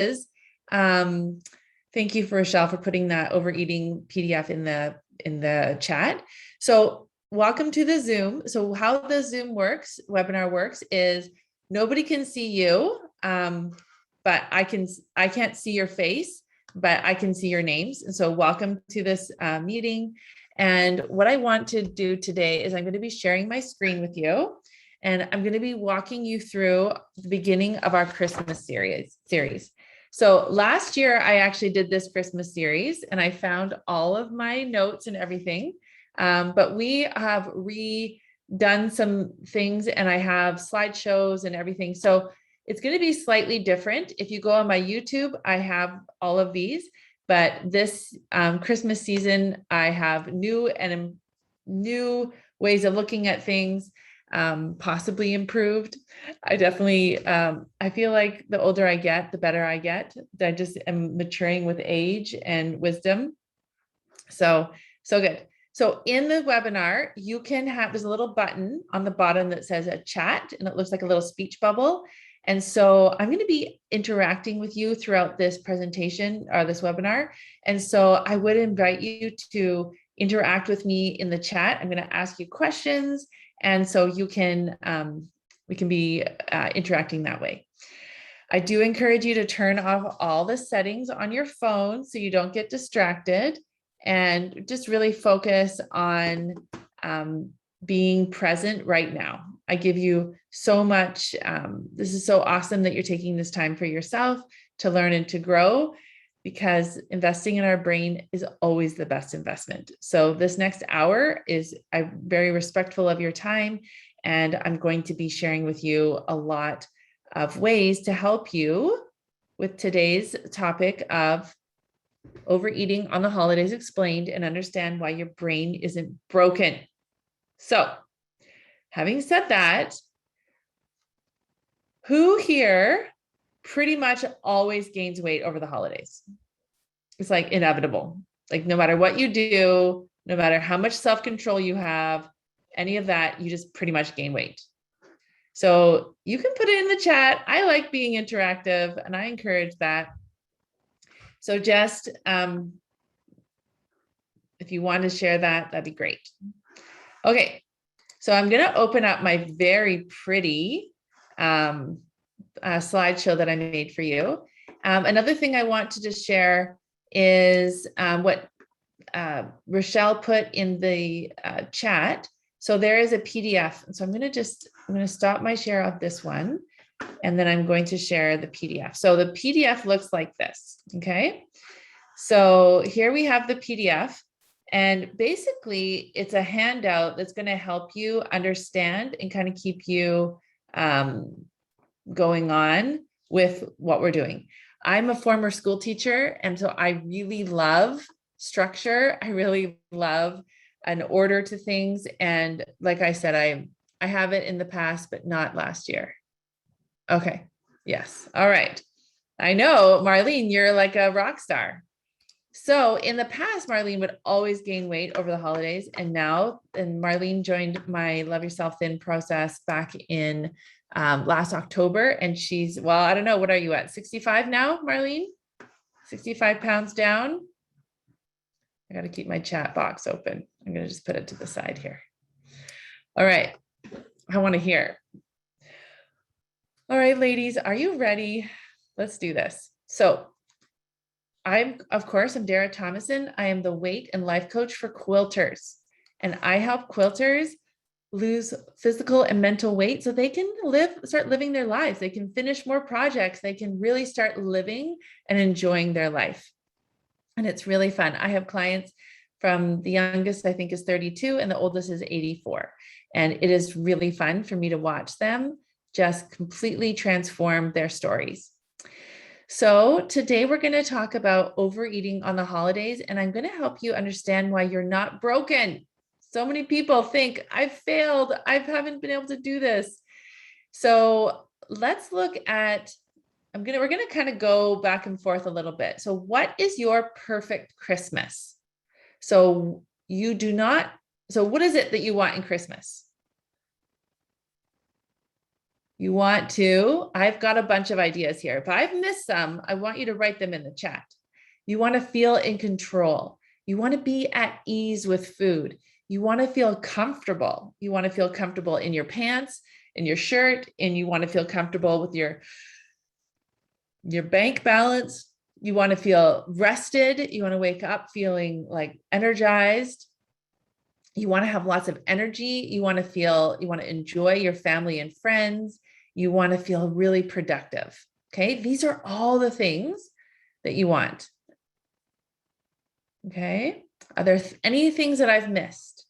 is. Thank you for Rochelle for putting that overeating PDF in the chat. So welcome to the Zoom. So how the webinar works is nobody can see you, but I can't see your face, but I can see your names. And so welcome to this meeting. And what I want to do today is I'm going to be sharing my screen with you. And I'm going to be walking you through the beginning of our Christmas series. So last year, I actually did this Christmas series and I found all of my notes and everything. But we have redone some things and I have slideshows and everything. So it's going to be slightly different. If you go on my YouTube, I have all of these, but this Christmas season, I have new ways of looking at things. Possibly improved. I definitely, I feel like the older I get, the better I get. I just am maturing with age and wisdom. So good. So in the webinar, you can there's a little button on the bottom that says a chat and it looks like a little speech bubble. And so I'm going to be interacting with you throughout this presentation or this webinar. And so I would invite you to interact with me in the chat. I'm going to ask you questions. And so you can, we can be interacting that way. I do encourage you to turn off all the settings on your phone so you don't get distracted and just really focus on being present right now. I give you so much. This is so awesome that you're taking this time for yourself to learn and to grow, because investing in our brain is always the best investment. So this next hour I'm very respectful of your time, and I'm going to be sharing with you a lot of ways to help you with today's topic of overeating on the holidays explained and understand why your brain isn't broken. So having said that, who here pretty much always gains weight over the holidays? It's like inevitable. Like no matter what you do, no matter how much self-control you have, any of that, you just pretty much gain weight. So you can put it in the chat. I like being interactive and I encourage that. So just, if you want to share that, that'd be great. Okay. So I'm going to open up my very pretty slideshow that I made for you. Another thing I want to just share is what Rochelle put in the chat. So there is a PDF. And so I'm going to stop my share of this one, and then I'm going to share the PDF. So the PDF looks like this. Okay. So here we have the PDF. And basically, it's a handout that's going to help you understand and kind of keep you going on with what we're doing. I'm a former school teacher, and so I really love structure. I really love an order to things. And like I said, I have it in the past, but not last year. Okay. Yes. All right. I know, Marlene, you're like a rock star. So in the past, Marlene would always gain weight over the holidays. And Marlene joined my Love Yourself Thin process back in last October. And well, I don't know, what are you at? 65 now, Marlene? 65 pounds down. I got to keep my chat box open. I'm going to just put it to the side here. All right. I want to hear. All right, ladies, are you ready? Let's do this. So I'm Dara Thomason. I am the weight and life coach for quilters, and I help quilters lose physical and mental weight so they can start living their lives. They can finish more projects. They can really start living and enjoying their life. And it's really fun. I have clients from the youngest, I think, is 32 and the oldest is 84. And it is really fun for me to watch them just completely transform their stories. So today we're going to talk about overeating on the holidays, and I'm going to help you understand why you're not broken. So many people think I've failed. I haven't been able to do this. So let's look at, we're going to kind of go back and forth a little bit. So what is your perfect Christmas? So what is it that you want in Christmas? You want to, I've got a bunch of ideas here. If I've missed some, I want you to write them in the chat. You want to feel in control. You want to be at ease with food. You want to feel comfortable. You want to feel comfortable in your pants, in your shirt, and you want to feel comfortable with your bank balance. You want to feel rested. You want to wake up feeling like energized. You want to have lots of energy. You want to enjoy your family and friends. You want to feel really productive. Okay. These are all the things that you want. Okay. Are there any things that I've missed?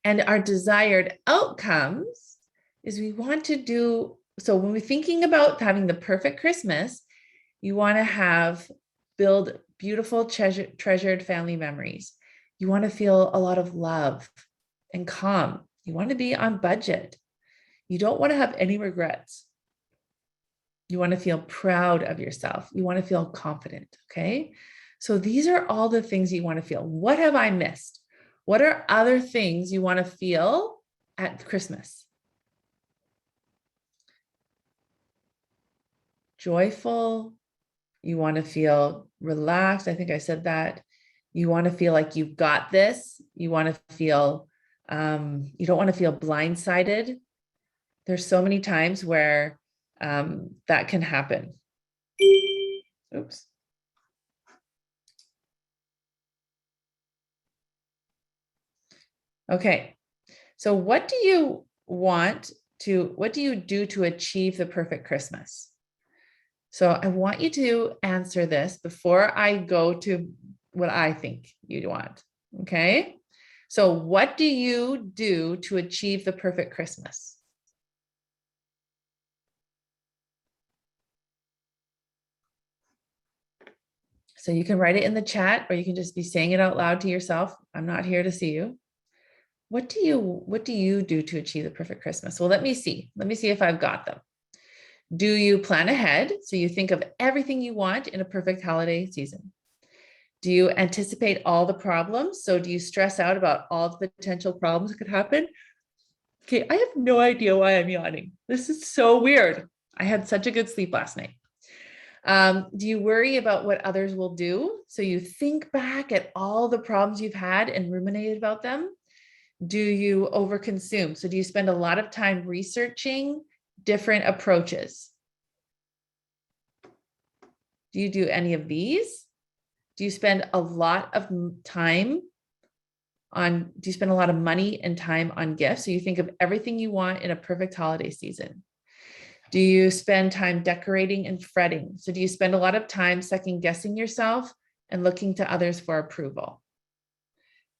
And our desired outcomes is we want to do, so when we're thinking about having the perfect Christmas, you want to build beautiful, treasured family memories. You want to feel a lot of love and calm. You want to be on budget. You don't want to have any regrets. You want to feel proud of yourself. You want to feel confident. Okay. So these are all the things you want to feel. What have I missed? What are other things you want to feel at Christmas? Joyful. You want to feel relaxed. I think I said that. You want to feel like you've got this. You want to feel, you don't want to feel blindsided. There's so many times where that can happen. Oops. Okay. So what do you do to achieve the perfect Christmas? So I want you to answer this before I go to what I think you'd want. Okay. So what do you do to achieve the perfect Christmas? So you can write it in the chat, or you can just be saying it out loud to yourself. I'm not here to see you. What do you do to achieve the perfect Christmas? Well, let me see if I've got them. Do you plan ahead? So you think of everything you want in a perfect holiday season. Do you anticipate all the problems? So do you stress out about all the potential problems that could happen? Okay, I have no idea why I'm yawning. This is so weird. I had such a good sleep last night. Do you worry about what others will do? So you think back at all the problems you've had and ruminate about them. Do you overconsume? So do you spend a lot of time researching different approaches? Do you do any of these? Do you spend a lot of money and time on gifts? So you think of everything you want in a perfect holiday season. Do you spend time decorating and fretting? So do you spend a lot of time second guessing yourself and looking to others for approval?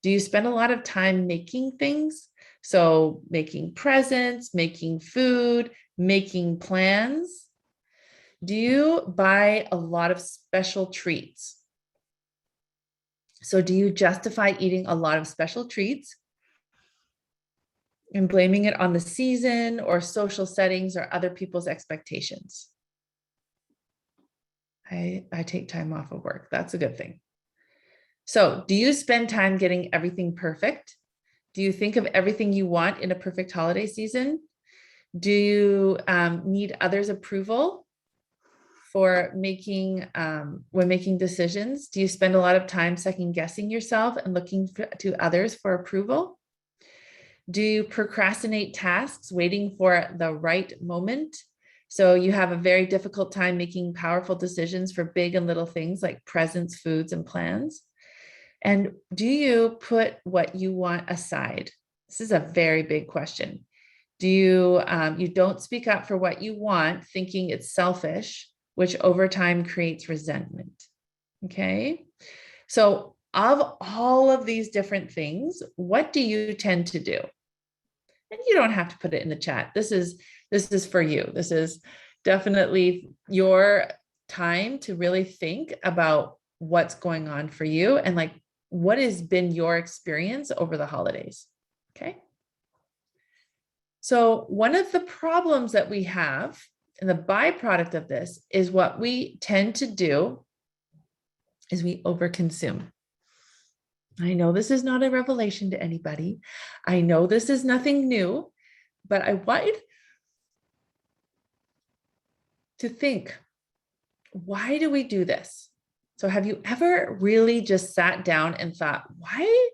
Do you spend a lot of time making things? So making presents, making food, making plans? Do you buy a lot of special treats? So do you justify eating a lot of special treats and blaming it on the season or social settings or other people's expectations? I take time off of work. That's a good thing. So do you spend time getting everything perfect? Do you think of everything you want in a perfect holiday season? Do you need others' approval for when making decisions? Do you spend a lot of time second guessing yourself and looking to others for approval? Do you procrastinate tasks, waiting for the right moment? So you have a very difficult time making powerful decisions for big and little things like presents, foods, and plans. And do you put what you want aside? This is a very big question. Do you, you don't speak up for what you want, thinking it's selfish, which over time creates resentment. Okay. So of all of these different things, what do you tend to do? And you don't have to put it in the chat. This is for you. This is definitely your time to really think about what's going on for you and like what has been your experience over the holidays. Okay. So one of the problems that we have and the byproduct of this is what we tend to do is we overconsume. I know this is not a revelation to anybody. I know this is nothing new, but I want to think, why do we do this? So have you ever really just sat down and thought, why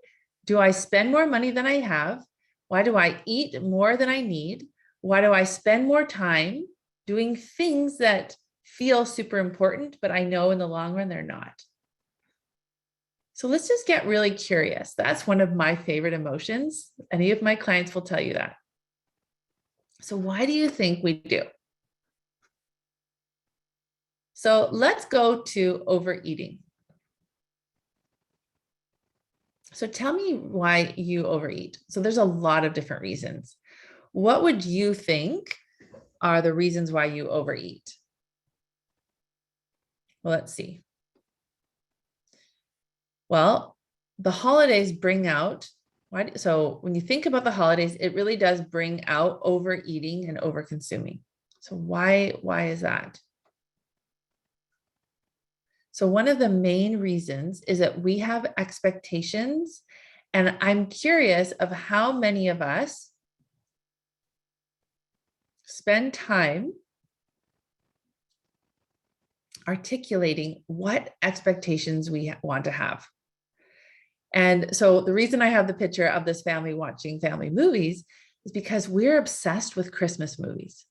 do I spend more money than I have? Why do I eat more than I need? Why do I spend more time doing things that feel super important, but I know in the long run they're not? So let's just get really curious. That's one of my favorite emotions. Any of my clients will tell you that. So why do you think we do? So let's go to overeating. So tell me why you overeat. So there's a lot of different reasons. What would you think are the reasons why you overeat? Well, let's see. Well, the holidays bring out, so when you think about the holidays, it really does bring out overeating and overconsuming. So why is that? So one of the main reasons is that we have expectations, and I'm curious of how many of us spend time articulating what expectations we want to have. And so the reason I have the picture of this family watching family movies is because we're obsessed with Christmas movies.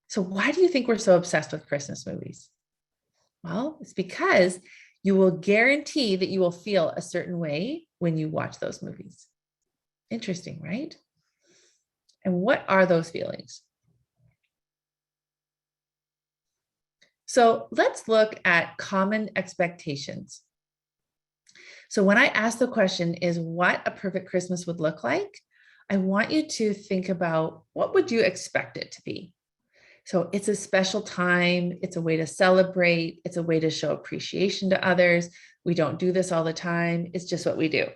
So why do you think we're so obsessed with Christmas movies? Well, it's because you will guarantee that you will feel a certain way when you watch those movies. Interesting, right? And what are those feelings? So let's look at common expectations. So when I ask the question, is what a perfect Christmas would look like? I want you to think about, what would you expect it to be? So it's a special time. It's a way to celebrate. It's a way to show appreciation to others. We don't do this all the time. It's just what we do.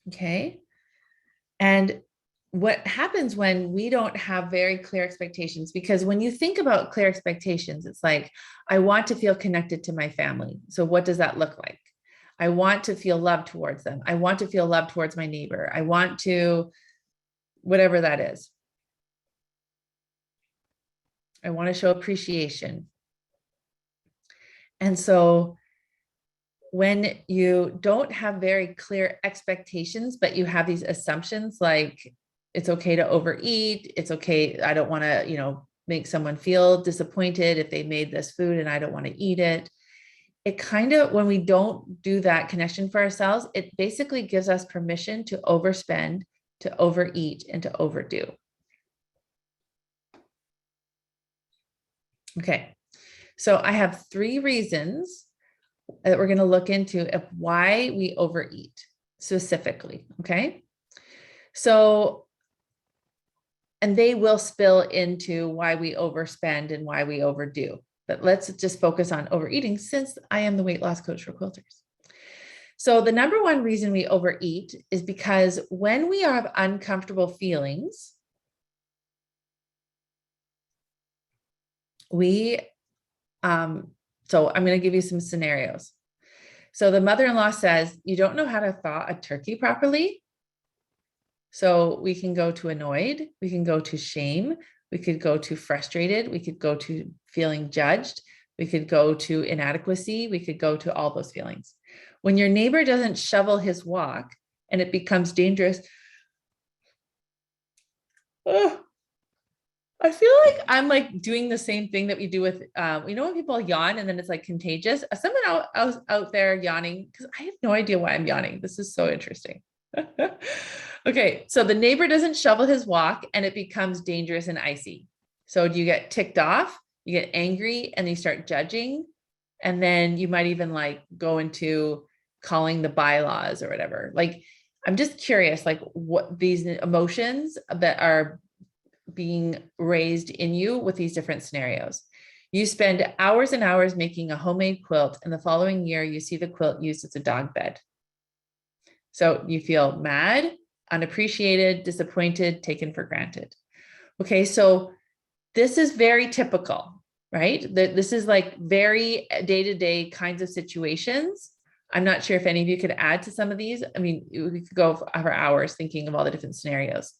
Okay. And what happens when we don't have very clear expectations, because when you think about clear expectations, it's like, I want to feel connected to my family. So what does that look like? I want to feel love towards them. I want to feel love towards my neighbor. I want to, whatever that is. I want to show appreciation. And so when you don't have very clear expectations, but you have these assumptions like, it's okay to overeat. It's okay. I don't want to, make someone feel disappointed if they made this food and I don't want to eat it. It kind of, when we don't do that connection for ourselves, it basically gives us permission to overspend, to overeat, and to overdo. Okay. So I have 3 reasons that we're going to look into of why we overeat specifically. Okay. So, and they will spill into why we overspend and why we overdo. But let's just focus on overeating, since I am the weight loss coach for quilters. So the number one reason we overeat is because when we have uncomfortable feelings, so I'm going to give you some scenarios. So the mother-in-law says, you don't know how to thaw a turkey properly. So we can go to annoyed, we can go to shame, we could go to frustrated, we could go to feeling judged, we could go to inadequacy, we could go to all those feelings. When your neighbor doesn't shovel his walk and it becomes dangerous, I feel like I'm like doing the same thing that we do with, when people yawn and then it's like contagious. Someone else out there yawning, because I have no idea why I'm yawning. This is so interesting. Okay, so the neighbor doesn't shovel his walk and it becomes dangerous and icy. So do you get ticked off? You get angry and you start judging. And then you might even like go into calling the bylaws or whatever. Like, I'm just curious, like what these emotions that are being raised in you with these different scenarios. You spend hours and hours making a homemade quilt, and the following year you see the quilt used as a dog bed. So you feel mad, unappreciated, disappointed, taken for granted. Okay, so this is very typical, right? This is like very day-to-day kinds of situations I'm not sure if any of you could add to some of these. I mean, we could go for hours thinking of all the different scenarios.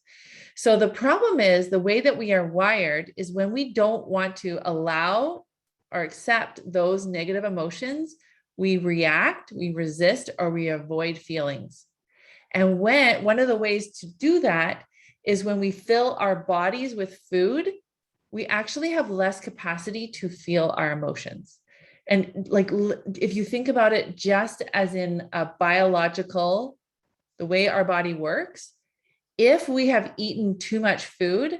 So the problem is the way that we are wired is when we don't want to allow or accept those negative emotions, we react, we resist, or we avoid feelings. And one of the ways to do that is when we fill our bodies with food, we actually have less capacity to feel our emotions. And like, if you think about it, just as in a biological, the way our body works, if we have eaten too much food,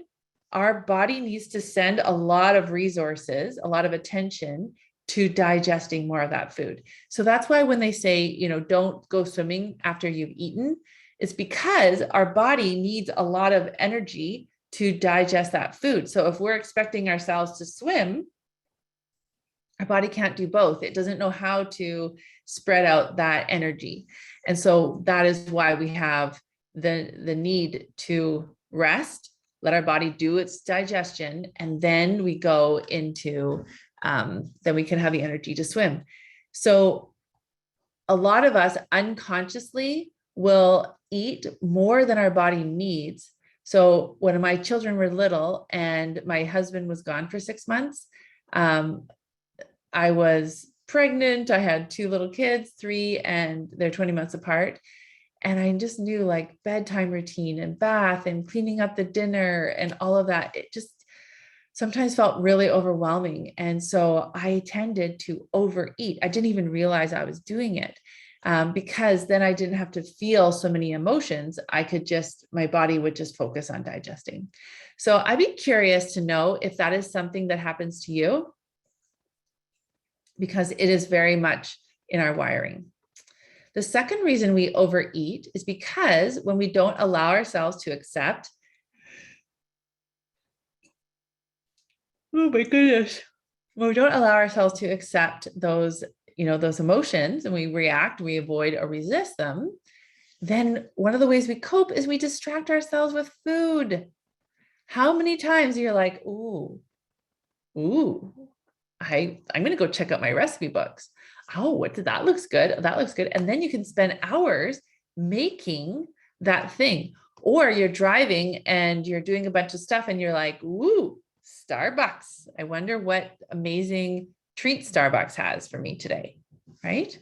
our body needs to send a lot of resources, a lot of attention to digesting more of that food. So that's why when they say, don't go swimming after you've eaten, it's because our body needs a lot of energy to digest that food. So if we're expecting ourselves to swim, our body can't do both. It doesn't know how to spread out that energy. And so that is why we have the need to rest, let our body do its digestion, and then we go into, then we can have the energy to swim. So a lot of us unconsciously will eat more than our body needs. So when my children were little and my husband was gone for 6 months, I was pregnant. I had 2 little kids, 3, and they're 20 months apart. And I just knew like bedtime routine and bath and cleaning up the dinner and all of that. It just sometimes felt really overwhelming. And so I tended to overeat. I didn't even realize I was doing it because then I didn't have to feel so many emotions. My body would just focus on digesting. So I'd be curious to know if that is something that happens to you, because it is very much in our wiring. The second reason we overeat is because when we don't allow ourselves to accept, oh my goodness, when we don't allow ourselves to accept those, those emotions, and we react, we avoid or resist them, then one of the ways we cope is we distract ourselves with food. How many times you're like, ooh, I'm going to go check out my recipe books. Oh, that looks good. That looks good. And then you can spend hours making that thing. Or you're driving and you're doing a bunch of stuff and you're like, ooh, Starbucks. I wonder what amazing treat Starbucks has for me today, right?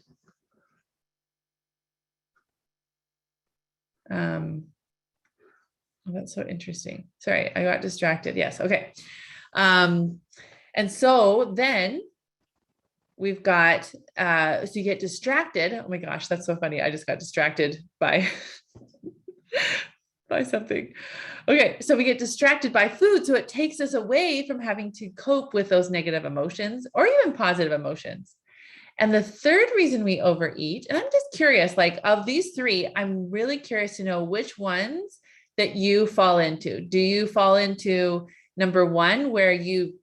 Oh, that's so interesting. Sorry, I got distracted. Yes. Okay. And so then we've got, so you get distracted. Oh my gosh, that's so funny. I just got distracted by, by something. Okay. So we get distracted by food. So it takes us away from having to cope with those negative emotions or even positive emotions. And the third reason we overeat, and I'm just curious, like of these 3, I'm really curious to know which ones that you fall into. Do you fall into number 1, where you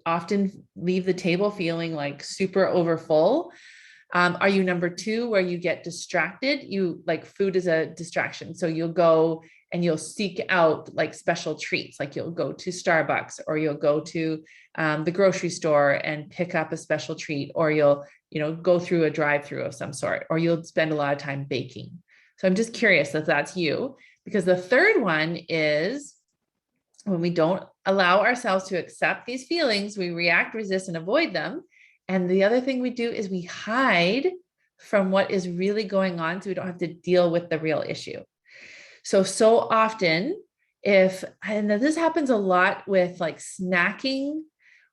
often leave the table feeling like super overfull? Are you number 2, where you get distracted? You like food is a distraction. So you'll go and you'll seek out like special treats, like you'll go to Starbucks or you'll go to the grocery store and pick up a special treat, or you'll, go through a drive-through of some sort, or you'll spend a lot of time baking. So I'm just curious if that's you, because the third one is when we don't allow ourselves to accept these feelings, we react, resist, and avoid them. And the other thing we do is we hide from what is really going on so we don't have to deal with the real issue. So often and this happens a lot with like snacking,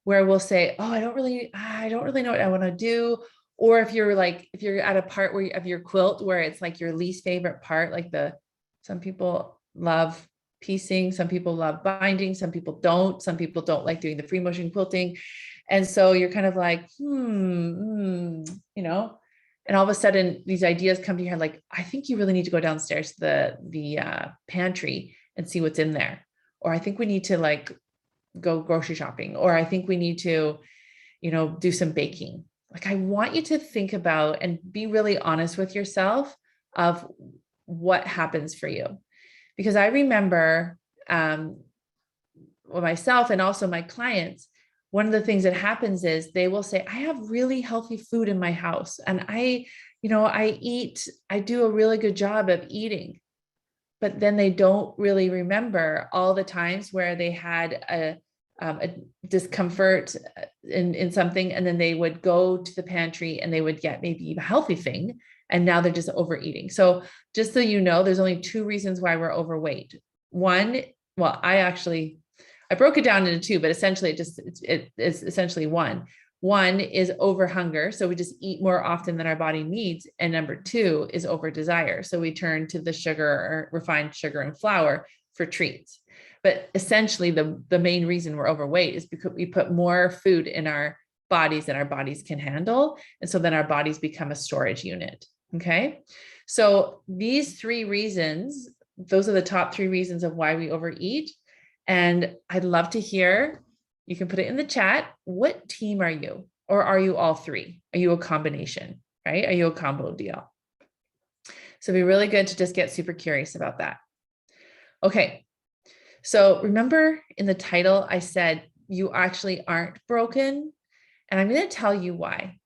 where we'll say, oh, I don't really know what I want to do. Or if you're at a part of your quilt where it's like your least favorite part, like some people love piecing, some people love binding, some people don't like doing the free motion quilting. And so you're kind of like, and all of a sudden these ideas come to your head, like, I think you really need to go downstairs to the pantry and see what's in there. Or I think we need to like go grocery shopping, or I think we need to, do some baking. Like, I want you to think about and be really honest with yourself of what happens for you. Because I remember myself and also my clients, one of the things that happens is they will say, I have really healthy food in my house. And I do a really good job of eating. But then they don't really remember all the times where they had a discomfort in something, and then they would go to the pantry and they would get maybe a healthy thing, and now they're just overeating. So just so you know, there's only two reasons why we're overweight. One, well, I broke it down into two, but essentially it's essentially one. One is over hunger. So we just eat more often than our body needs. And number two is over desire. So we turn to the sugar or refined sugar and flour for treats. But essentially the main reason we're overweight is because we put more food in our bodies than our bodies can handle. And so then our bodies become a storage unit. Okay. So these three reasons, those are the top three reasons of why we overeat. And I'd love to hear, you can put it in the chat. What team are you? Or are you all three? Are you a combination, right? Are you a combo deal? So it'd be really good to just get super curious about that. Okay. So remember in the title, I said, you actually aren't broken. And I'm going to tell you why.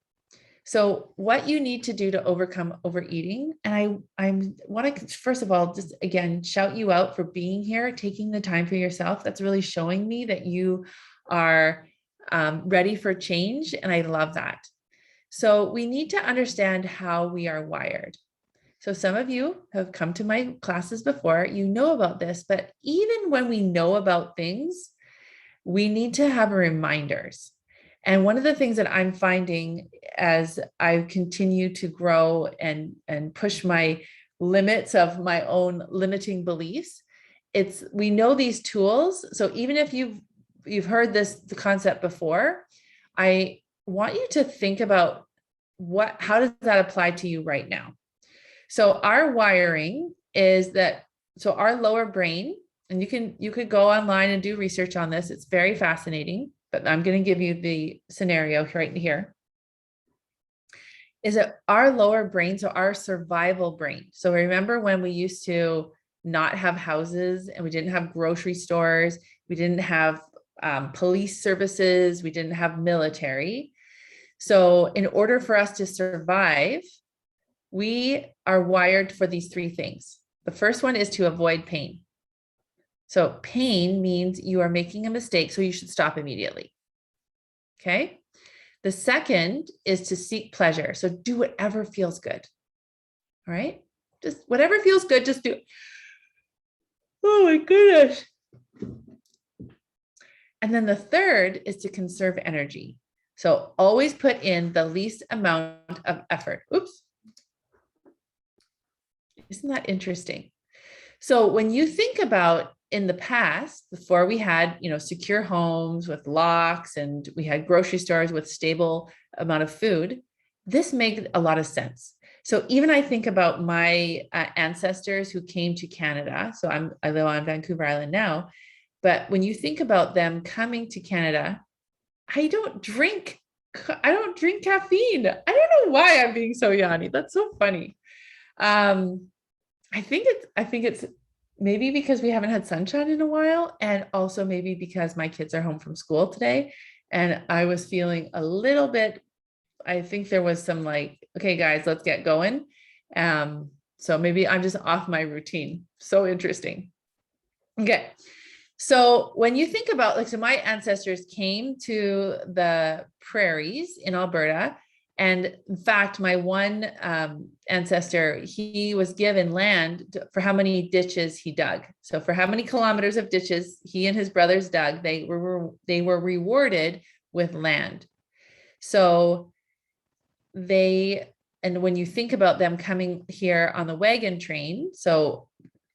So what you need to do to overcome overeating, and I want to, first of all, just again, shout you out for being here, taking the time for yourself. That's really showing me that you are ready for change. And I love that. So we need to understand how we are wired. So some of you have come to my classes before, you know about this, but even when we know about things, we need to have reminders. And one of the things that I'm finding as I continue to grow and push my limits of my own limiting beliefs, we know these tools. So even if you've heard the concept before, I want you to think about how does that apply to you right now? So our wiring is that, so our lower brain, and you could go online and do research on this. It's very fascinating, but I'm going to give you the scenario right here. Is that our lower brain, so our survival brain. So remember when we used to not have houses and we didn't have grocery stores, we didn't have police services, we didn't have military. So in order for us to survive, we are wired for these three things. The first one is to avoid pain. So pain means you are making a mistake, so you should stop immediately. Okay. The second is to seek pleasure. So do whatever feels good. All right. Just whatever feels good, just do it. Oh my goodness. And then the third is to conserve energy. So always put in the least amount of effort. Oops. Isn't that interesting? So when you think about in the past, before we had, secure homes with locks and we had grocery stores with stable amount of food, this made a lot of sense. So even I think about my ancestors who came to Canada. So I live on Vancouver Island now, but when you think about them coming to Canada, I don't drink caffeine. I don't know why I'm being so yawny. That's so funny. I think it's maybe because we haven't had sunshine in a while, and also maybe because my kids are home from school today and I was feeling a little bit, I think there was some okay, guys, let's get going. So maybe I'm just off my routine. So interesting. Okay. So when you think about so my ancestors came to the prairies in Alberta. And in fact, my one ancestor, he was given land for how many ditches he dug. So for how many kilometers of ditches he and his brothers dug, they were rewarded with land. So and when you think about them coming here on the wagon train, so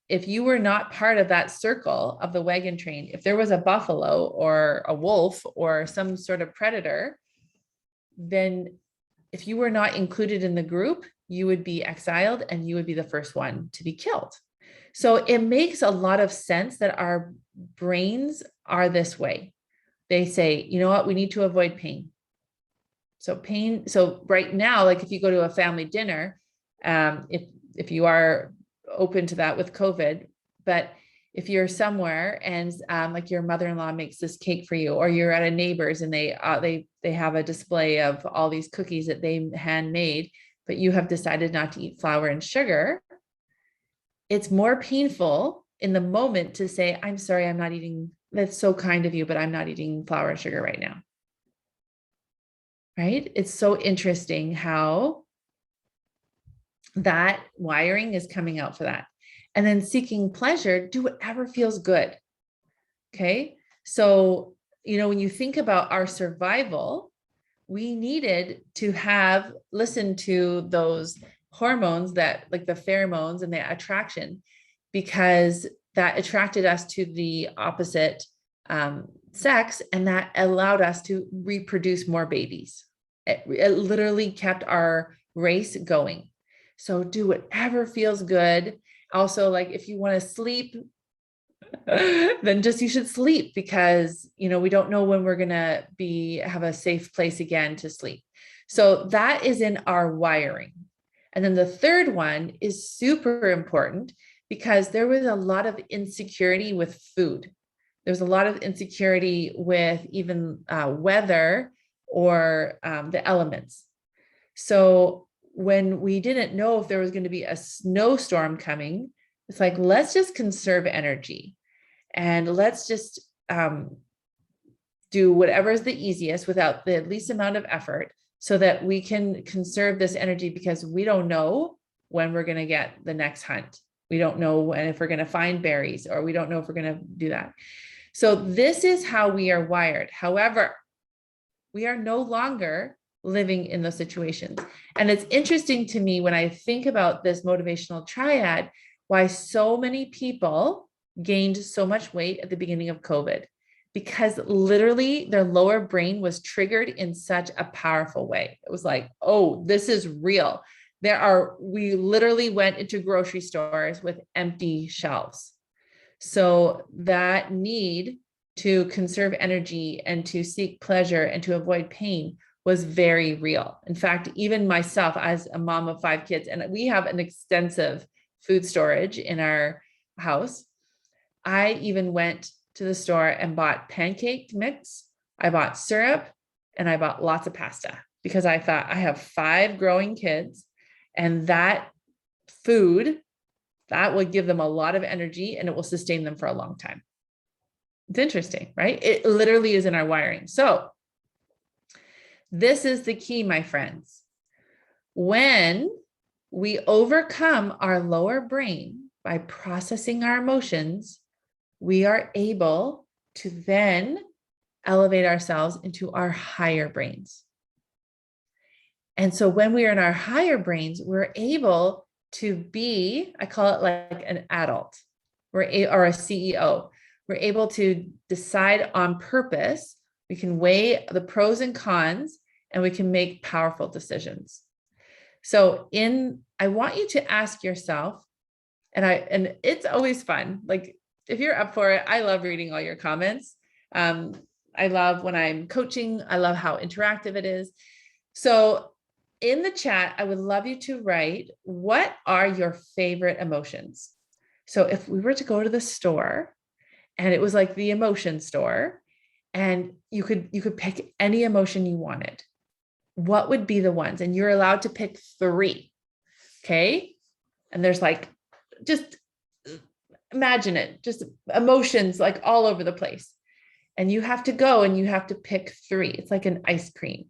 if you were not part of that circle of the wagon train, if there was a buffalo or a wolf or some sort of predator, then if you were not included in the group, you would be exiled and you would be the first one to be killed. So it makes a lot of sense that our brains are this way. They say, you know what, we need to avoid pain. So right now, if you go to a family dinner, if you are open to that with COVID, but if you're somewhere and like your mother-in-law makes this cake for you, or you're at a neighbor's and they have a display of all these cookies that they handmade, but you have decided not to eat flour and sugar, it's more painful in the moment to say, I'm sorry, I'm not eating. That's so kind of you, but I'm not eating flour and sugar right now. Right? It's so interesting how that wiring is coming out for that. And then seeking pleasure, do whatever feels good. Okay. So, when you think about our survival, we needed to listen to those hormones that, like the pheromones and the attraction, because that attracted us to the opposite sex, and that allowed us to reproduce more babies. It literally kept our race going. So do whatever feels good. Also, like if you want to sleep, then you should sleep, because, we don't know when we're going to have a safe place again to sleep. So that is in our wiring. And then the third one is super important, because there was a lot of insecurity with food. There's a lot of insecurity with even weather or the elements. So when we didn't know if there was going to be a snowstorm coming, it's like, let's just conserve energy, and let's just do whatever is the easiest without the least amount of effort, so that we can conserve this energy, because we don't know when we're going to get the next hunt. We don't know if we're going to find berries, or we don't know if we're going to do that. So this is how we are wired. However, we are no longer living in those situations. And it's interesting to me when I think about this motivational triad, why so many people gained so much weight at the beginning of COVID, because literally their lower brain was triggered in such a powerful way. It was like, oh, this is real. We literally went into grocery stores with empty shelves. So that need to conserve energy and to seek pleasure and to avoid pain was very real. In fact, even myself, as a mom of 5 kids, and we have an extensive food storage in our house, I even went to the store and bought pancake mix. I bought syrup, and I bought lots of pasta, because I thought, I have 5 growing kids, and that food, that will give them a lot of energy, and it will sustain them for a long time. It's interesting, right? It literally is in our wiring. So this is the key, my friends. When we overcome our lower brain by processing our emotions, we are able to then elevate ourselves into our higher brains. And so when we are in our higher brains, we're able to be, I call it like an adult, or a CEO. We're able to decide on purpose. We can weigh the pros and cons, and we can make powerful decisions. So I want you to ask yourself, and it's always fun. Like, if you're up for it, I love reading all your comments. I love when I'm coaching. I love how interactive it is. So in the chat, I would love you to write, what are your favorite emotions? So if we were to go to the store and it was like the emotion store, and you could pick any emotion you wanted, what would be the ones? And you're allowed to pick 3. Okay. And there's like, just imagine it, just emotions like all over the place. And you have to go and you have to pick 3. It's like an ice cream,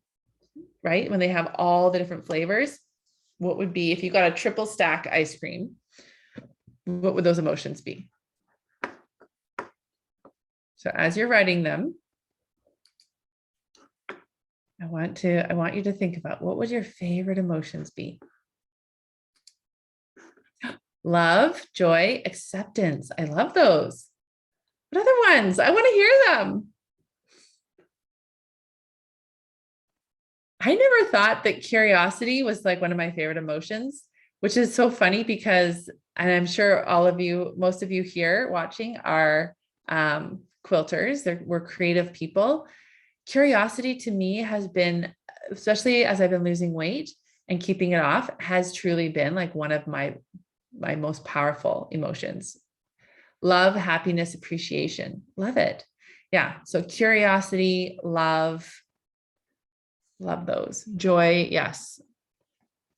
right? When they have all the different flavors, what would be, if you got a triple stack ice cream, what would those emotions be? So as you're writing them, I want you to think about, what would your favorite emotions be? Love, joy, acceptance. I love those. What other ones? I want to hear them. I never thought that curiosity was like one of my favorite emotions, which is so funny because, and I'm sure most of you here watching are quilters. We're creative people. Curiosity to me has been, especially as I've been losing weight and keeping it off, has truly been like one of my most powerful emotions. Love, happiness, appreciation. Love it. Yeah. So curiosity, love those. Joy. Yes.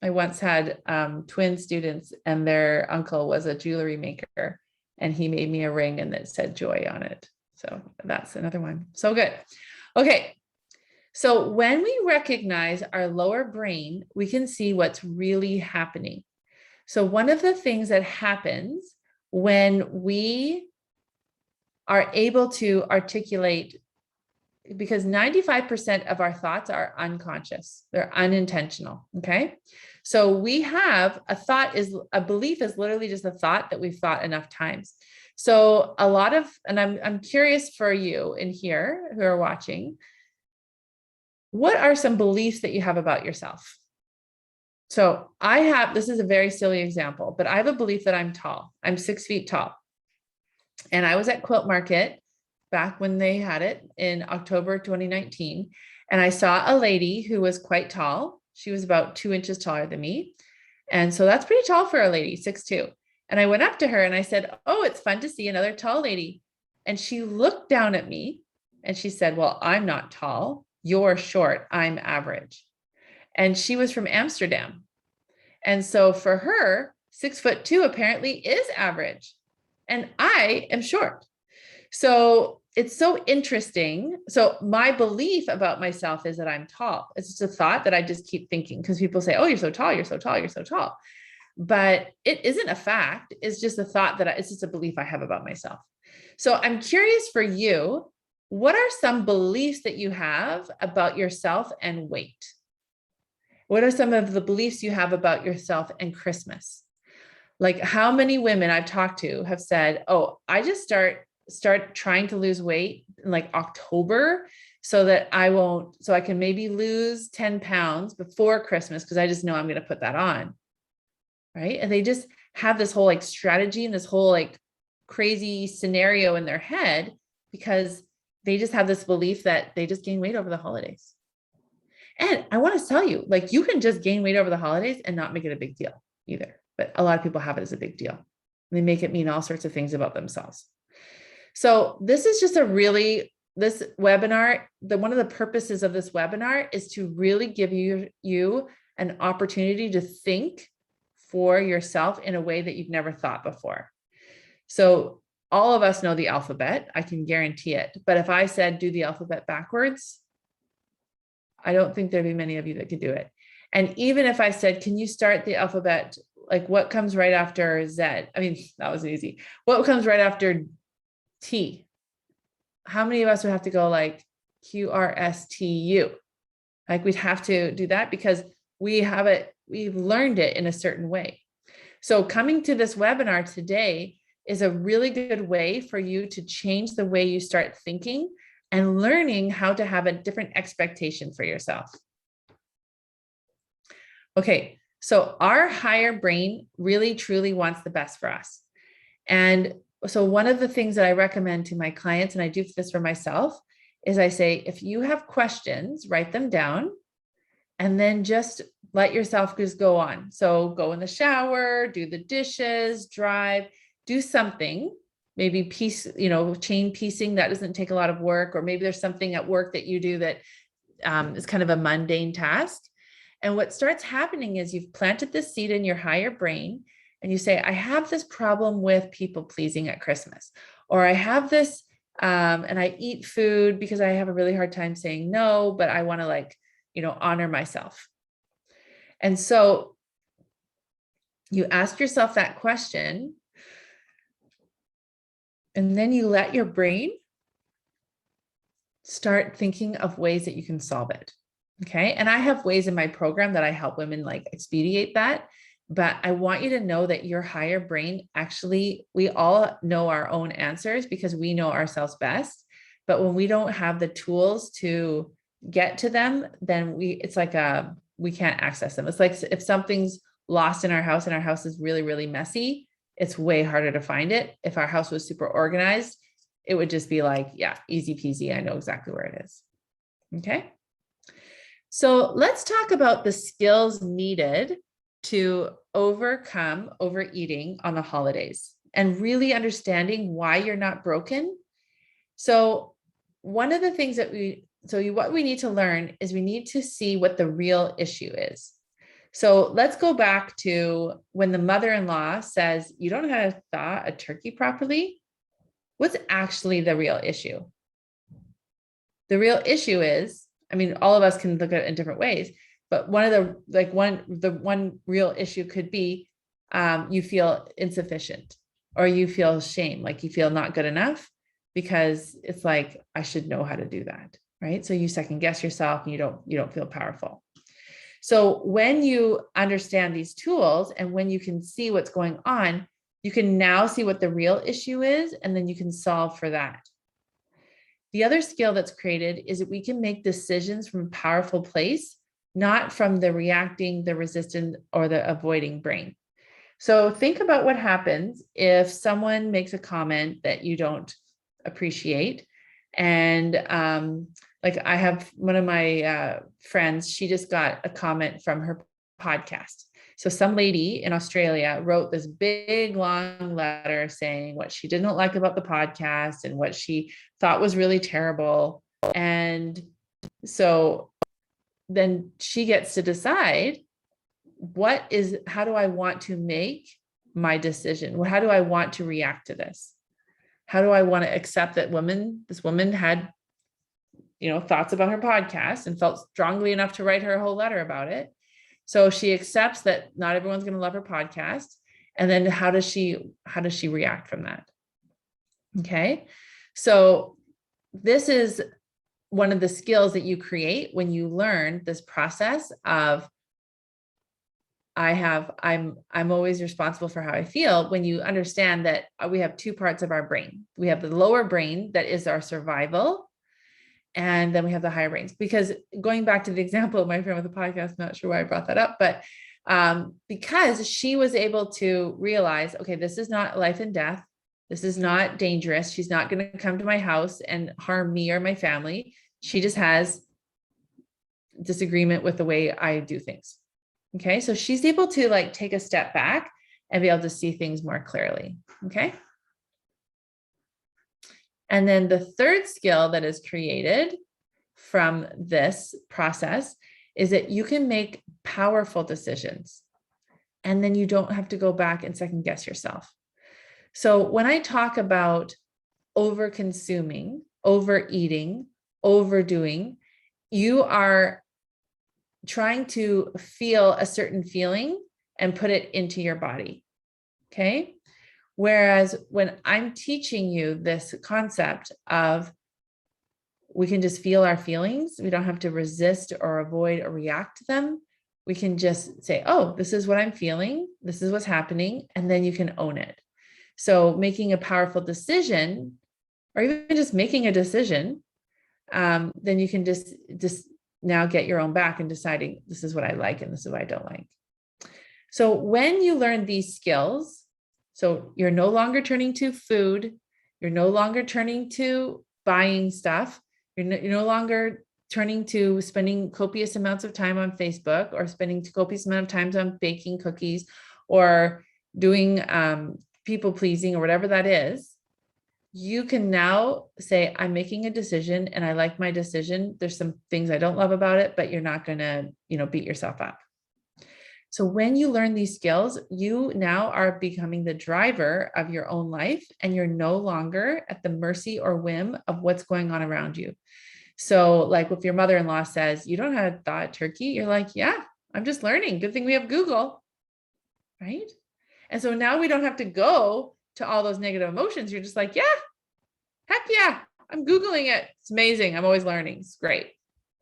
I once had twin students and their uncle was a jewelry maker and he made me a ring and it said joy on it. So that's another one. So good. Okay. So when we recognize our lower brain, we can see what's really happening. So one of the things that happens when we are able to articulate, because 95% of our thoughts are unconscious, they're unintentional. Okay. So we have a belief is literally just a thought that we've thought enough times. So a lot of, and I'm curious for you in here who are watching, what are some beliefs that you have about yourself? So this is a very silly example, but I have a belief that I'm tall. I'm 6 feet tall. And I was at Quilt Market back when they had it in October 2019. And I saw a lady who was quite tall. She was about 2 inches taller than me. And so that's pretty tall for a lady, 6'2". And I went up to her and I said, "Oh, it's fun to see another tall lady." And she looked down at me and she said, "Well, I'm not tall. You're short. I'm average." And she was from Amsterdam. And so for her, 6'2" apparently is average. And I am short. So it's so interesting. So my belief about myself is that I'm tall. It's just a thought that I just keep thinking because people say, "Oh, you're so tall, you're so tall, you're so tall." But it isn't a fact. It's just a thought it's just a belief I have about myself. So I'm curious for you, what are some beliefs that you have about yourself and weight? What are some of the beliefs you have about yourself and Christmas? Like how many women I've talked to have said, "Oh, I just start trying to lose weight in like October so that I can maybe lose 10 pounds before Christmas because I just know I'm going to put that on." Right. And they just have this whole like strategy and this whole like crazy scenario in their head because they just have this belief that they just gain weight over the holidays. And I want to tell you, like, you can just gain weight over the holidays and not make it a big deal either. But a lot of people have it as a big deal. They make it mean all sorts of things about themselves. So this is just this webinar, one of the purposes of this webinar is to really give you an opportunity to think for yourself in a way that you've never thought before. So all of us know the alphabet, I can guarantee it. But if I said, do the alphabet backwards, I don't think there'd be many of you that could do it. And even if I said, can you start the alphabet, like what comes right after Z? I mean, that was easy. What comes right after T? How many of us would have to go like QRSTU? Like we'd have to do that because we've learned it in a certain way. So coming to this webinar today is a really good way for you to change the way you start thinking and learning how to have a different expectation for yourself. Okay, so our higher brain really truly wants the best for us. And so one of the things that I recommend to my clients, and I do this for myself, is I say, if you have questions, write them down and then just let yourself just go on. So go in the shower, do the dishes, drive, do something, maybe chain piecing, that doesn't take a lot of work, or maybe there's something at work that you do that is kind of a mundane task. And what starts happening is you've planted this seed in your higher brain and you say, I have this problem with people pleasing at Christmas, or I have this, and I eat food because I have a really hard time saying no, but I want to honor myself. And so you ask yourself that question, and then you let your brain start thinking of ways that you can solve it. Okay. And I have ways in my program that I help women expedite that. But I want you to know that your higher brain, actually, we all know our own answers because we know ourselves best. But when we don't have the tools to get to them, then we can't access them. It's like if something's lost in our house and our house is really, really messy, it's way harder to find it. If our house was super organized, it would just be easy peasy. I know exactly where it is. Okay. So let's talk about the skills needed to overcome overeating on the holidays. and really understanding why you're not broken. So one of the things that what we need to learn is we need to see what the real issue is. So let's go back to when the mother-in-law says, you don't know how to thaw a turkey properly. What's actually the real issue? The real issue is, I mean, all of us can look at it in different ways, but one real issue could be you feel insufficient, or you feel shame, like you feel not good enough, because it's like, I should know how to do that, right? So you second guess yourself and you don't feel powerful. So when you understand these tools and when you can see what's going on, you can now see what the real issue is, and then you can solve for that. The other skill that's created is that we can make decisions from a powerful place, not from the reacting, the resistant, or the avoiding brain. So think about what happens if someone makes a comment that you don't appreciate. And like I have one of my friends, she just got a comment from her podcast. So some lady in Australia wrote this big, long letter saying what she didn't like about the podcast and what she thought was really terrible. And so then she gets to decide, how do I want to make my decision? How do I want to react to this? How do I want to accept that this woman had, thoughts about her podcast and felt strongly enough to write her whole letter about it? So she accepts that not everyone's going to love her podcast. And then how does she react from that? Okay. So this is one of the skills that you create when you learn this process of, I'm always responsible for how I feel. When you understand that we have two parts of our brain, we have the lower brain that is our survival, and then we have the higher brains. Because going back to the example of my friend with the podcast, not sure why I brought that up, but because she was able to realize, okay, this is not life and death. This is not dangerous. She's not going to come to my house and harm me or my family. She just has disagreement with the way I do things. Okay. So she's able to take a step back and be able to see things more clearly. Okay. And then the third skill that is created from this process is that you can make powerful decisions, and then you don't have to go back and second guess yourself. So when I talk about over consuming, overeating, overdoing, you are trying to feel a certain feeling and put it into your body. Okay. Whereas when I'm teaching you this concept of we can just feel our feelings, we don't have to resist or avoid or react to them. We can just say, oh, this is what I'm feeling. This is what's happening. And then you can own it. So making a powerful decision, or even just making a decision, then you can just now get your own back and deciding this is what I like and this is what I don't like. So when you learn these skills, so you're no longer turning to food, you're no longer turning to buying stuff, you're no longer turning to spending copious amounts of time on Facebook, or spending copious amount of time on baking cookies, or doing people pleasing, or whatever that is. You can now say, I'm making a decision and I like my decision. There's some things I don't love about it, but you're not going to, beat yourself up. So when you learn these skills, you now are becoming the driver of your own life, and you're no longer at the mercy or whim of what's going on around you. So like if your mother-in-law says, you don't know how to thaw a turkey, you're like, yeah, I'm just learning. Good thing we have Google, right? And so now we don't have to go to all those negative emotions. You're just like, yeah, heck yeah, I'm Googling it. It's amazing. I'm always learning. It's great,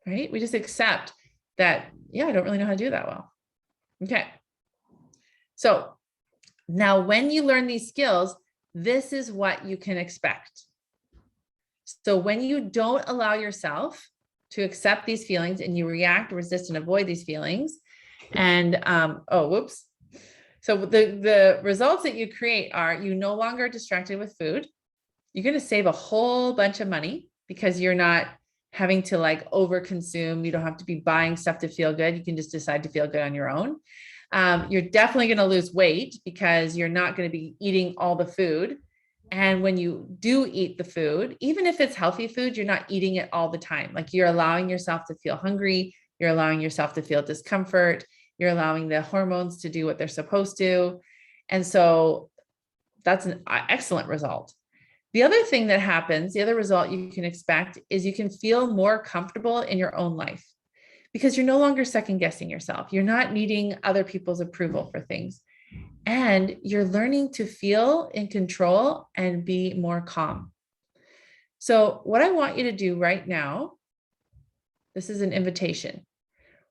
right? We just accept that, yeah, I don't really know how to do that well. Okay. So now when you learn these skills, this is what you can expect. So when you don't allow yourself to accept these feelings and you react, resist, and avoid these feelings, and so the results that you create are, you no longer distracted with food. You're going to save a whole bunch of money because you're not having to overconsume. You don't have to be buying stuff to feel good. You can just decide to feel good on your own. You're definitely going to lose weight because you're not going to be eating all the food. And when you do eat the food, even if it's healthy food, you're not eating it all the time. Like you're allowing yourself to feel hungry. You're allowing yourself to feel discomfort. You're allowing the hormones to do what they're supposed to. And so that's an excellent result. The other thing that happens, the other result you can expect is you can feel more comfortable in your own life because you're no longer second guessing yourself. You're not needing other people's approval for things. And you're learning to feel in control and be more calm. So what I want you to do right now, this is an invitation.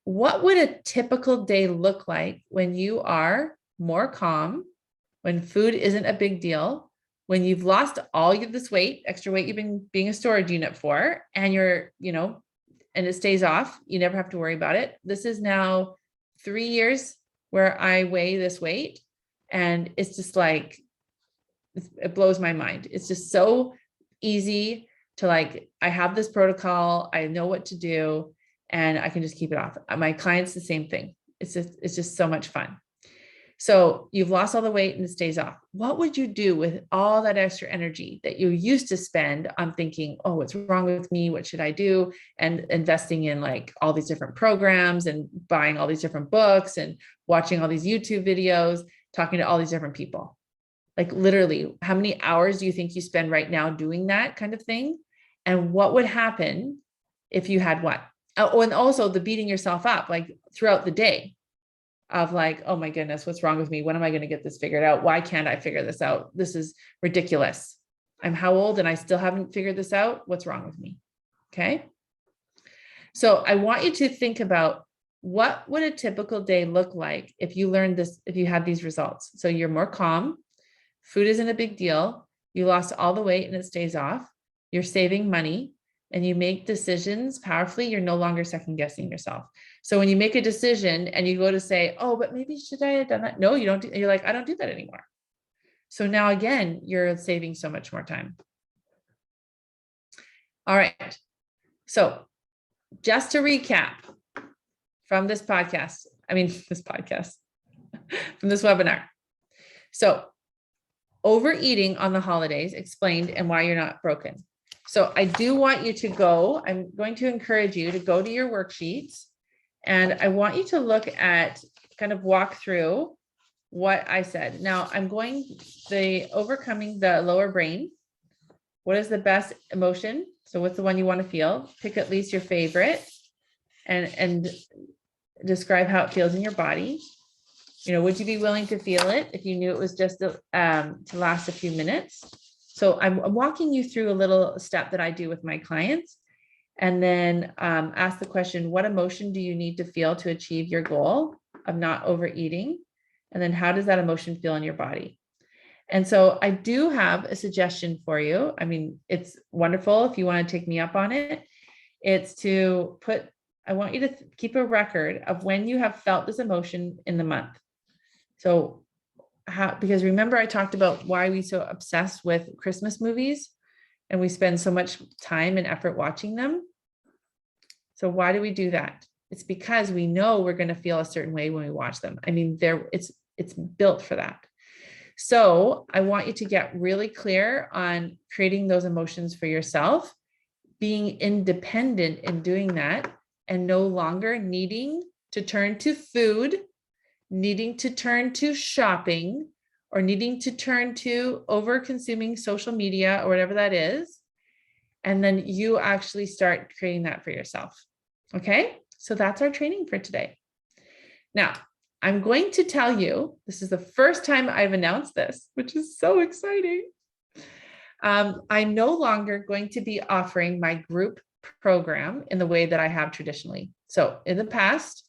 What would a typical day look like when you are more calm, when food isn't a big deal, when you've lost all of this weight, extra weight you've been being a storage unit for, and you're, and it stays off, you never have to worry about it. This is now 3 years where I weigh this weight. And it's just like, it blows my mind. It's just so easy to I have this protocol, I know what to do, and I can just keep it off. My clients, the same thing. It's just so much fun. So you've lost all the weight and it stays off. What would you do with all that extra energy that you used to spend on thinking, oh, what's wrong with me? What should I do? And investing in all these different programs and buying all these different books and watching all these YouTube videos, talking to all these different people. Literally, how many hours do you think you spend right now doing that kind of thing? And what would happen if you had what? Oh, and also the beating yourself up throughout the day of oh my goodness, what's wrong with me? When am I going to get this figured out? Why can't I figure this out? This is ridiculous. I'm how old and I still haven't figured this out? What's wrong with me? Okay. So I want you to think about what would a typical day look like if you learned this, if you had these results. So you're more calm, food isn't a big deal, you lost all the weight and it stays off, you're saving money, and you make decisions powerfully, you're no longer second guessing yourself. So when you make a decision and you go to say, oh, but maybe should I have done that? No, you don't. You're like, I don't do that anymore. So now again, you're saving so much more time. All right. So just to recap from this podcast, from this webinar. So overeating on the holidays explained and why you're not broken. So I do want you to go, I'm going to encourage you to go to your worksheets, and I want you to look at, kind of walk through what I said. Now I'm going, overcoming the lower brain. What is the best emotion? So what's the one you want to feel? Pick at least your favorite and describe how it feels in your body. Would you be willing to feel it if you knew it was just to last a few minutes? So I'm walking you through a little step that I do with my clients, and then ask the question, what emotion do you need to feel to achieve your goal of not overeating? And then how does that emotion feel in your body? And so I do have a suggestion for you. It's wonderful if you want to take me up on it. It's to I want you to keep a record of when you have felt this emotion in the month. So because remember I talked about why we so obsessed with Christmas movies and we spend so much time and effort watching them. So why do we do that? It's because we know we're going to feel a certain way when we watch them. It's built for that. So I want you to get really clear on creating those emotions for yourself, being independent in doing that, and no longer needing to turn to food, needing to turn to shopping, or needing to turn to over consuming social media or whatever that is. And then you actually start creating that for yourself. Okay. So that's our training for today. Now I'm going to tell you, this is the first time I've announced this, which is so exciting. I'm no longer going to be offering my group program in the way that I have traditionally. So in the past,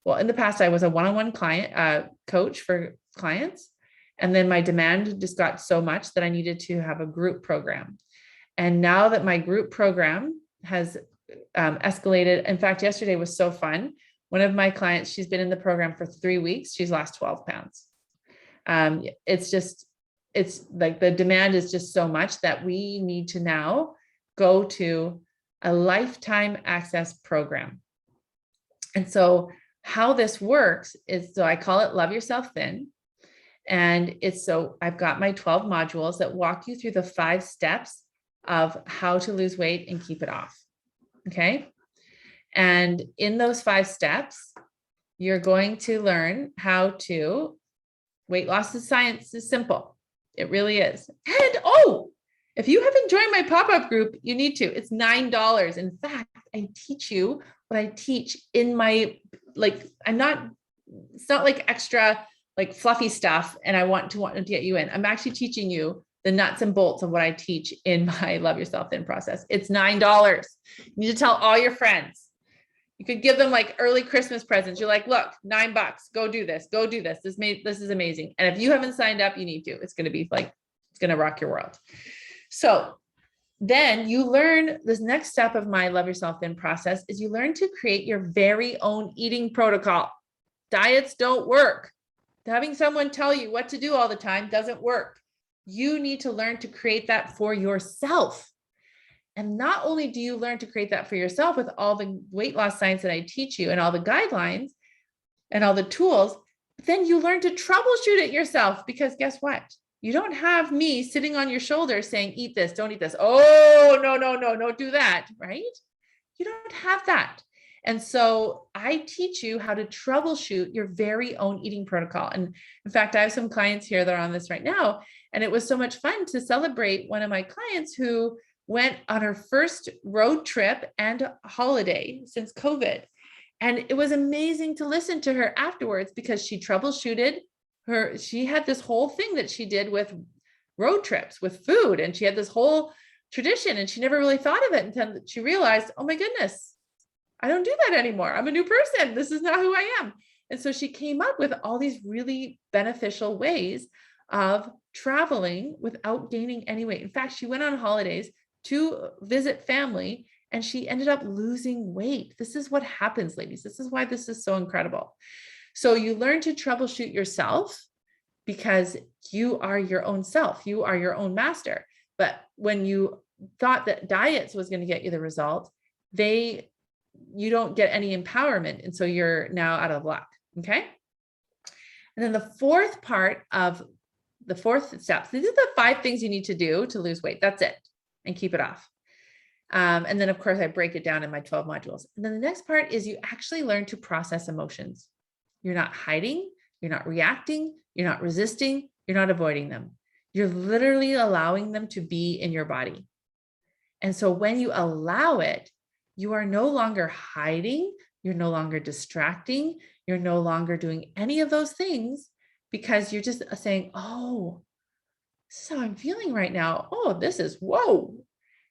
I was a one-on-one client coach for clients. And then my demand just got so much that I needed to have a group program. And now that my group program has escalated, in fact, yesterday was so fun. One of my clients, she's been in the program for 3 weeks. She's lost 12 pounds. It's like the demand is just so much that we need to now go to a lifetime access program. And so how this works is, so I call it Love Yourself Thin. And so I've got my 12 modules that walk you through the 5 steps of how to lose weight and keep it off. Okay. And in those 5 steps, you're going to learn how to, weight loss is science is simple. It really is. And if you haven't joined my pop-up group, you need to. It's $9. In fact, I teach you what I teach in my, it's not like extra, like fluffy stuff. And I want to get you in. I'm actually teaching you the nuts and bolts of what I teach in my Love Yourself Thin process. It's $9. You need to tell all your friends. You could give them like early Christmas presents. You're like, look, $9, go do this, go do this. This is amazing. And if you haven't signed up, you need to. It's going to be like, it's going to rock your world. So then you learn, this next step of my Love Yourself Thin process is you learn to create your very own eating protocol. Diets don't work. Having someone tell you what to do all the time doesn't work. You need to learn to create that for yourself. And not only do you learn to create that for yourself with all the weight loss science that I teach you and all the guidelines and all the tools, but then you learn to troubleshoot it yourself, because guess what? You don't have me sitting on your shoulder saying, eat this, don't eat this. Oh, no, don't do that, right? You don't have that. And so I teach you how to troubleshoot your very own eating protocol. And in fact, I have some clients here that are on this right now. And it was so much fun to celebrate one of my clients who went on her first road trip and holiday since COVID. And it was amazing to listen to her afterwards, because she troubleshooted she had this whole thing that she did with road trips, with food. And she had this whole tradition, and she never really thought of it until she realized, oh my goodness, I don't do that anymore. I'm a new person. This is not who I am. And so she came up with all these really beneficial ways of traveling without gaining any weight. In fact, she went on holidays to visit family, and she ended up losing weight. This is what happens, ladies. This is why this is so incredible. So you learn to troubleshoot yourself, because you are your own self. You are your own master. But when you thought that diets was going to get you the result, you don't get any empowerment. And so you're now out of luck. Okay. And then the fourth step, these are the 5 things you need to do to lose weight. That's it. And keep it off. And then of course I break it down in my 12 modules. And then the next part is you actually learn to process emotions. You're not hiding, you're not reacting, you're not resisting, you're not avoiding them. You're literally allowing them to be in your body. And so when you allow it, you are no longer hiding, you're no longer distracting, you're no longer doing any of those things, because you're just saying, oh, this is how I'm feeling right now. Oh, this is, whoa.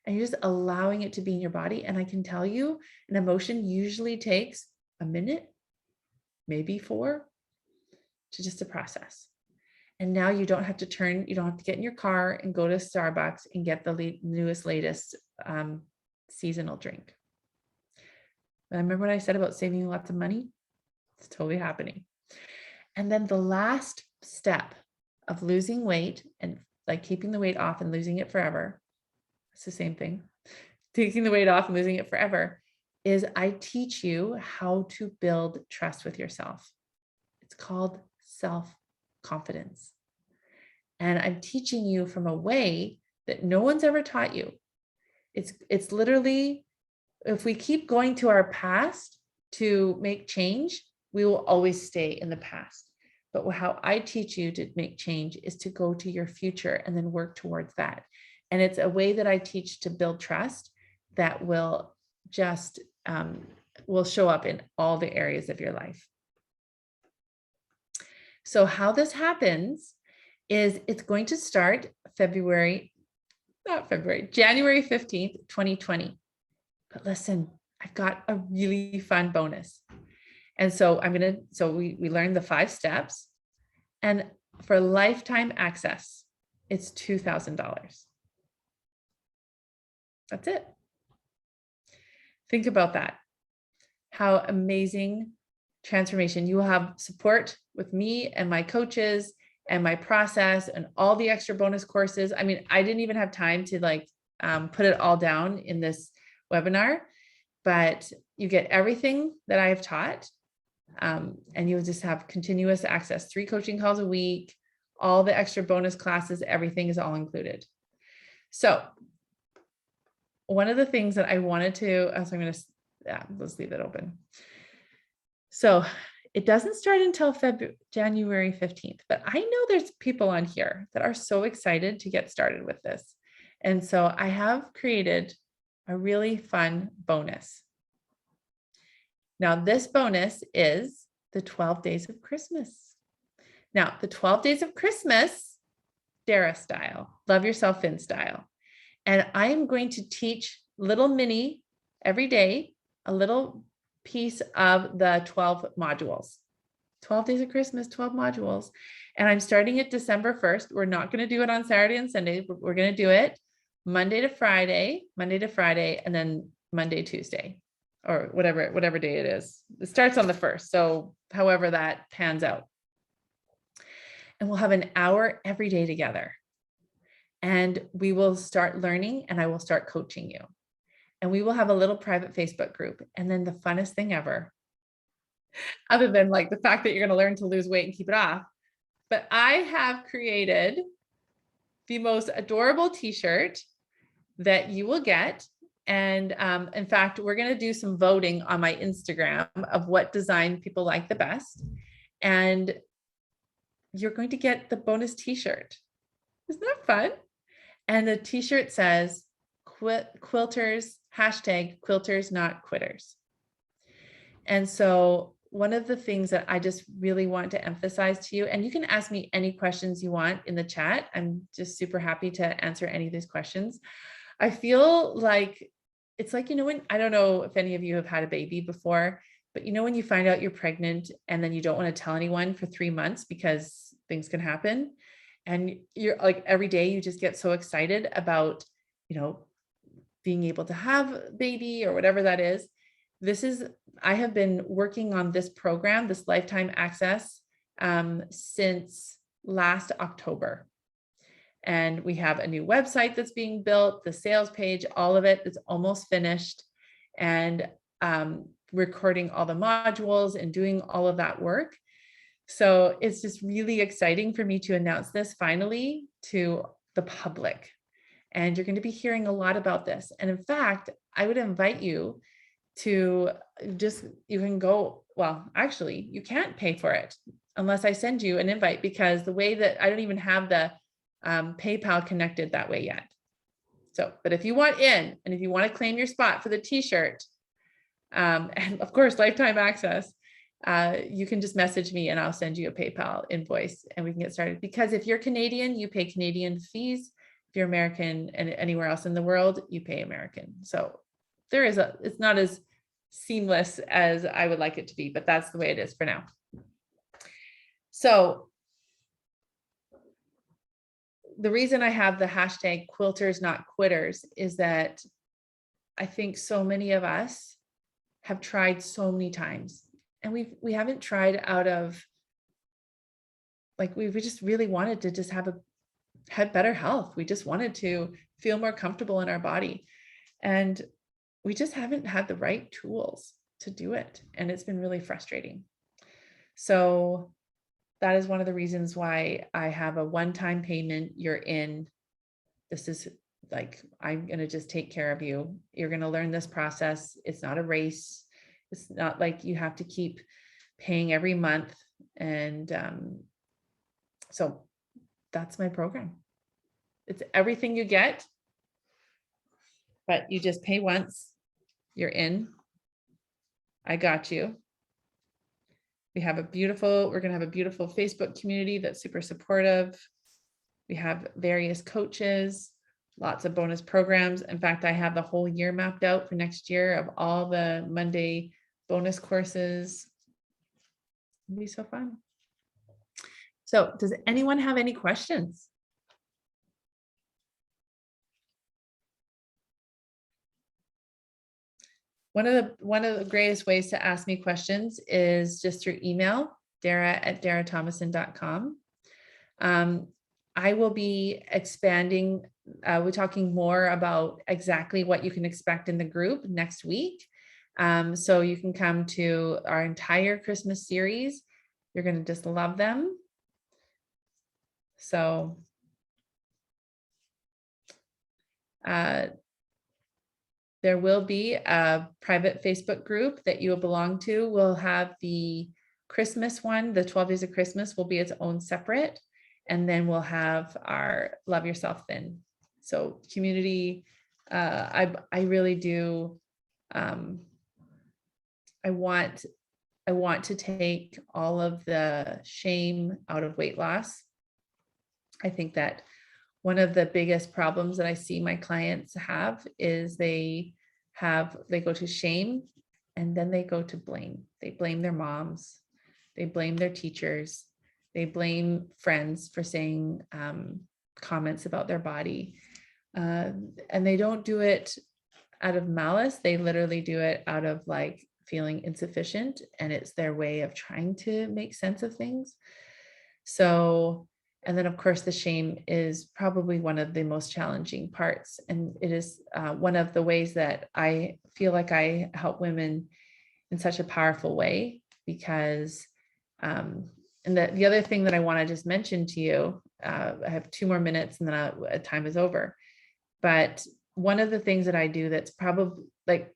And you're just allowing it to be in your body. And I can tell you, an emotion usually takes a minute, maybe 4, to process. And now you don't have to get in your car and go to Starbucks and get the newest, latest seasonal drink. But remember what I said about saving lots of money? It's totally happening. And then the last step of losing weight, and like keeping the weight off and losing it forever, it's the same thing. Taking the weight off and losing it forever, is I teach you how to build trust with yourself. It's called self-confidence. And I'm teaching you from a way that no one's ever taught you. It's literally, if we keep going to our past to make change, we will always stay in the past. But how I teach you to make change is to go to your future and then work towards that. And it's a way that I teach to build trust that will just will show up in all the areas of your life. So how this happens is it's going to start January 15th, 2020. But listen, I've got a really fun bonus. And so we learned the 5 steps, and for lifetime access, it's $2,000. That's it. Think about that. How amazing transformation. You will have support with me and my coaches and my process and all the extra bonus courses. I mean, I didn't even have time to put it all down in this webinar, but you get everything that I have taught And you'll just have continuous access, 3 coaching calls a week, all the extra bonus classes, everything is all included. So one of the things that I wanted to, so I'm going to, let's leave it open. So it doesn't start until January 15th, but I know there's people on here that are so excited to get started with this. And so I have created a really fun bonus. Now, this bonus is the 12 days of Christmas. Now, the 12 days of Christmas, Dara style, love yourself Finn style. And I am going to teach little mini every day, a little piece of the 12 modules. 12 days of Christmas, 12 modules. And I'm starting it December 1st. We're not going to do it on Saturday and Sunday. We're going to do it Monday to Friday, and then Monday, Tuesday, or whatever day it is. It starts on the 1st. So however that pans out. And we'll have an hour every day together. And we will start learning, and I will start coaching you. And we will have a little private Facebook group. And then the funnest thing ever, other than like the fact that you're going to learn to lose weight and keep it off, but I have created the most adorable t-shirt that you will get. And in fact, we're going to do some voting on my Instagram of what design people like the best. And you're going to get the bonus t-shirt. Isn't that fun? And the t-shirt says, quilters, #quilters, not quitters. And so one of the things that I just really want to emphasize to you, and you can ask me any questions you want in the chat. I'm just super happy to answer any of these questions. I feel like it's like, when, I don't know if any of you have had a baby before, but when you find out you're pregnant and then you don't want to tell anyone for 3 months because things can happen. And you're like, every day you just get so excited about, being able to have a baby or whatever that is. I have been working on this program, this lifetime access, since last October. And we have a new website that's being built, the sales page, all of it is almost finished, and recording all the modules and doing all of that work. So it's just really exciting for me to announce this finally to the public. And you're going to be hearing a lot about this. And in fact, I would invite you to you can go, well, actually, you can't pay for it unless I send you an invite, because the way that I don't even have the PayPal connected that way yet. So, but if you want in, and if you want to claim your spot for the t-shirt, and of course, lifetime access, you can just message me and I'll send you a PayPal invoice and we can get started. Because if you're Canadian, you pay Canadian fees. If you're American and anywhere else in the world, you pay American. So it's not as seamless as I would like it to be, but that's the way it is for now. So the reason I have the #quilters, not quitters, is that I think so many of us have tried so many times, and we haven't tried out of like, we just really wanted to just have better health. We just wanted to feel more comfortable in our body, and we just haven't had the right tools to do it. And it's been really frustrating. So that is one of the reasons why I have a one-time payment. You're in. This is like, I'm going to just take care of you. You're going to learn this process. It's not a race. It's not like you have to keep paying every month. And so that's my program. It's everything you get, but you just pay once. You're in. I got you. We're going to have a beautiful Facebook community that's super supportive. We have various coaches, lots of bonus programs. In fact, I have the whole year mapped out for next year of all the Monday bonus courses. It'll be so fun. So does anyone have any questions? One of the greatest ways to ask me questions is just through email, dara@darathomason.com. I will be expanding. We're talking more about exactly what you can expect in the group next week. So you can come to our entire Christmas series. You're going to just love them. So there will be a private Facebook group that you will belong to. We'll have the Christmas one, the 12 days of Christmas will be its own separate. And then we'll have our Love Yourself Thin. So community, I really do. I want to take all of the shame out of weight loss. I think that one of the biggest problems that I see my clients have is they go to shame and then they go to blame. They blame their moms. They blame their teachers. They blame friends for saying comments about their body. And they don't do it out of malice. They literally do it out of like feeling insufficient, and it's their way of trying to make sense of things. So, and then of course the shame is probably one of the most challenging parts. And it is one of the ways that I feel like I help women in such a powerful way, because, and the other thing that I want to just mention to you, I have 2 more minutes and then time is over. But one of the things that I do that's probably like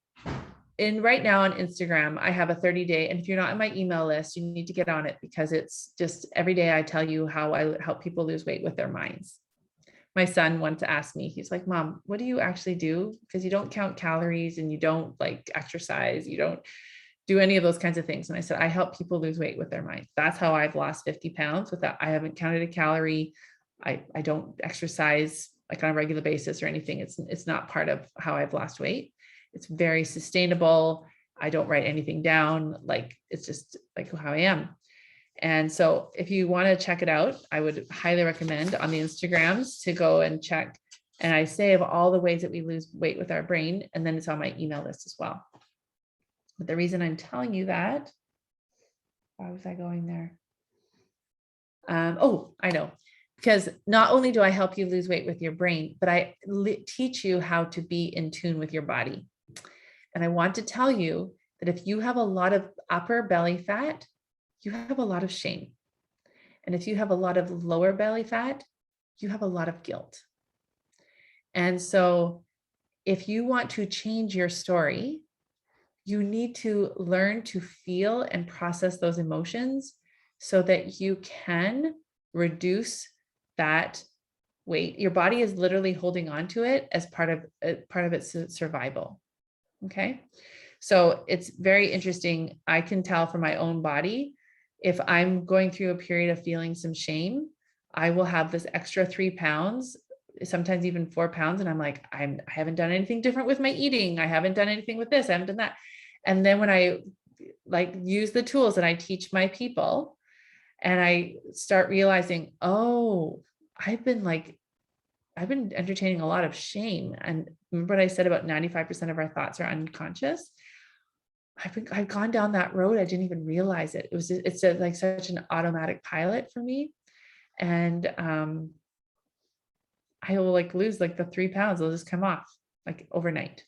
right now on Instagram, I have a 30-day, and if you're not on my email list, you need to get on it, because it's just every day I tell you how I help people lose weight with their minds. My son once asked me, he's like, Mom, what do you actually do? Because you don't count calories and you don't like exercise, you don't do any of those kinds of things. And I said, I help people lose weight with their minds. That's how I've lost 50 pounds without, I haven't counted a calorie. I don't exercise like on a regular basis or anything. It's not part of how I've lost weight. It's very sustainable. I don't write anything down. Like, it's just like how I am. And so if you want to check it out, I would highly recommend on the Instagrams to go and check. And I say of all the ways that we lose weight with our brain, and then it's on my email list as well. But the reason I'm telling you that, why was I going there? Oh, I know. Because not only do I help you lose weight with your brain, but I teach you how to be in tune with your body. And I want to tell you that if you have a lot of upper belly fat, you have a lot of shame. And if you have a lot of lower belly fat, you have a lot of guilt. And so if you want to change your story, you need to learn to feel and process those emotions so that you can reduce that weight. Your body is literally holding on to it as part of its survival. Okay. So it's very interesting. I can tell from my own body, if I'm going through a period of feeling some shame, I will have this extra 3 pounds, sometimes even 4 pounds. And I'm like, I haven't done anything different with my eating. I haven't done anything with this. I haven't done that. And then when I like use the tools that I teach my people, and I start realizing, oh, I've been entertaining a lot of shame. And remember what I said about 95% of our thoughts are unconscious? I've gone down that road. I didn't even realize it. It's like such an automatic pilot for me. And I will like lose like the 3 pounds. They'll just come off like overnight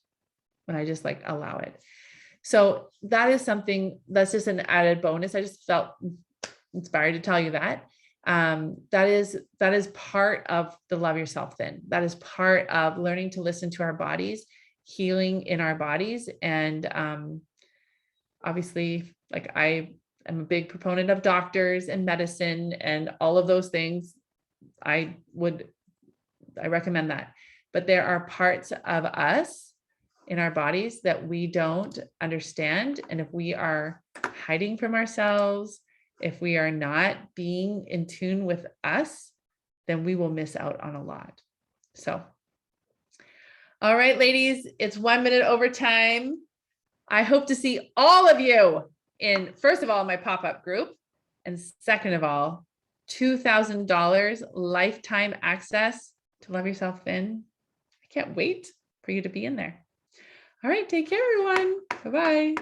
when I just like allow it. So that is something that's just an added bonus. I just felt inspired to tell you that. That is part of the Love Yourself Thin. That is part of learning to listen to our bodies, healing in our bodies. And obviously, like I am a big proponent of doctors and medicine and all of those things. I recommend that. But there are parts of us in our bodies that we don't understand. And if we are hiding from ourselves, if we are not being in tune with us, then we will miss out on a lot. So, all right, ladies, it's 1 minute over time. I hope to see all of you in, first of all, my pop-up group. And second of all, $2,000 lifetime access to Love Yourself Thin. I can't wait for you to be in there. All right, take care, everyone. Bye-bye.